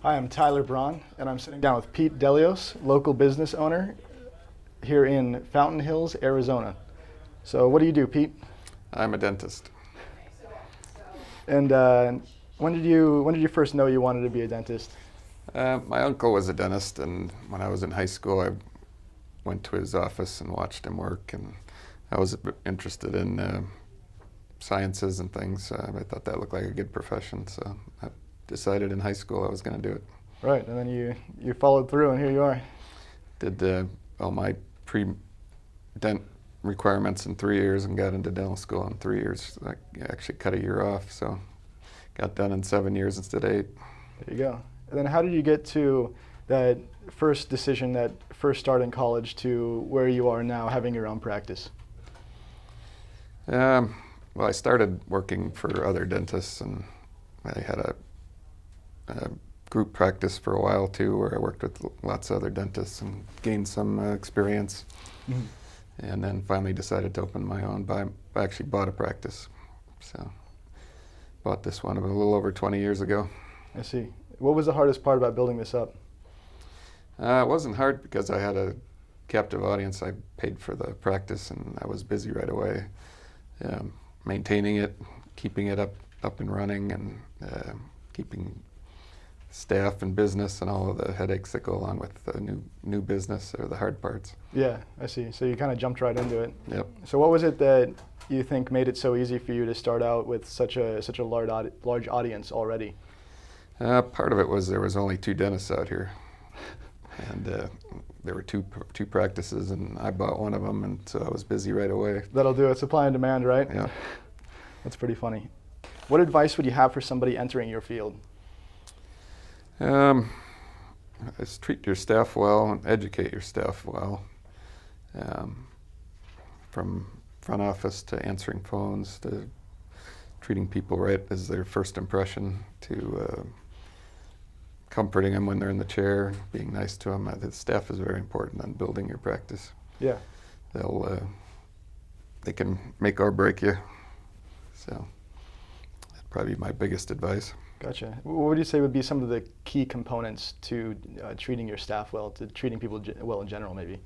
Hi, I'm Tyler Braun, and I'm sitting down with Pete Dellios, local business owner here in Fountain Hills, Arizona. So what do you do, Pete? I'm a dentist. And when did you first know you wanted to be a dentist? My uncle was a dentist, and when I was in high school, I went to his office and watched him work, and I was interested in sciences and things. I thought that looked like a good profession, so I decided in high school I was going to do it. Right, and then you followed through, and here you are. Did all my pre-dent requirements in 3 years and got into dental school in 3 years. I actually cut a year off, so got done in 7 years instead of 8. There you go. And then how did you get to that first decision, that first start in college, to where you are now, having your own practice? Well, I started working for other dentists, and I had a group practice for a while too, where I worked with lots of other dentists and gained some experience. Mm-hmm. And then finally decided to open my own. I actually bought a practice, so bought this one a little over 20 years ago. I see. What was the hardest part about building this up? It wasn't hard because I had a captive audience. I paid for the practice, and I was busy right away, maintaining it, keeping it up and running, and keeping staff and business and all of the headaches that go along with the new business are the hard parts. Yeah, I see. So you kind of jumped right into it. Yep. So what was it that you think made it so easy for you to start out with such a large audience already? Part of it was there was only 2 dentists out here, and there were two practices, and I bought one of them, and so I was busy right away. That'll do it. Supply and demand, right? Yeah. That's pretty funny. What advice would you have for somebody entering your field? Just treat your staff well and educate your staff well. From front office to answering phones to treating people right as their first impression to comforting them when they're in the chair, being nice to them. The staff is very important on building your practice. Yeah. They can make or break you. So that'd probably be my biggest advice. Gotcha. What would you say would be some of the key components to treating your staff well, to treating people well in general, maybe?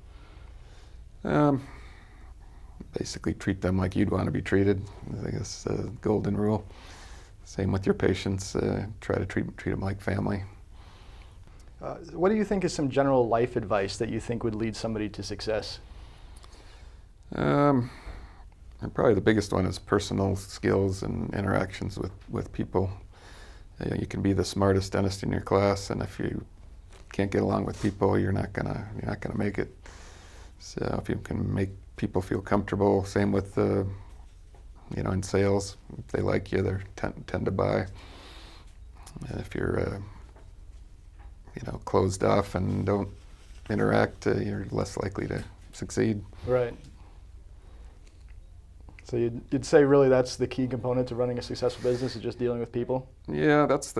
Basically treat them like you'd want to be treated. I guess the golden rule. Same with your patients. Try to treat them like family. What do you think is some general life advice that you think would lead somebody to success? And probably the biggest one is personal skills and interactions with people. You can be the smartest dentist in your class, and if you can't get along with people, you're not gonna make it. So if you can make people feel comfortable, same with in sales, if they like you, they tend to buy. And if you're closed off and don't interact, you're less likely to succeed. Right. So you'd say really that's the key component to running a successful business, is just dealing with people? Yeah, that's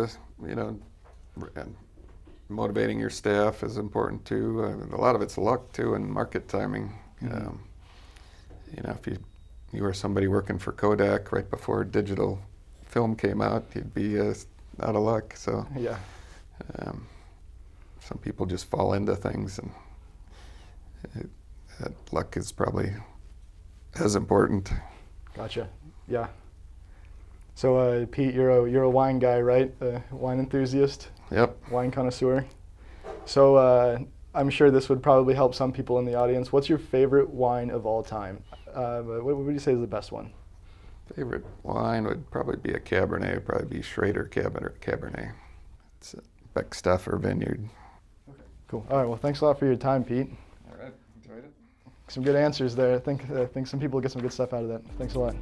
motivating your staff is important too. A lot of it's luck too, and market timing. Mm-hmm. If you were somebody working for Kodak right before digital film came out, you'd be out of luck. So yeah, some people just fall into things, and luck is probably as important. Gotcha. Yeah. So Pete, you're a wine guy, right? A wine enthusiast. Yep. Wine connoisseur. So I'm sure this would probably help some people in the audience. What's your favorite wine of all time? What would you say is the best one? Favorite wine would probably be a Cabernet. It'd probably be Schrader Cabernet. It's a Beckstoffer vineyard. Okay. Cool. All right. Well, thanks a lot for your time, Pete. All right. Enjoyed it. Some good answers there. I think some people get some good stuff out of that. Thanks a lot.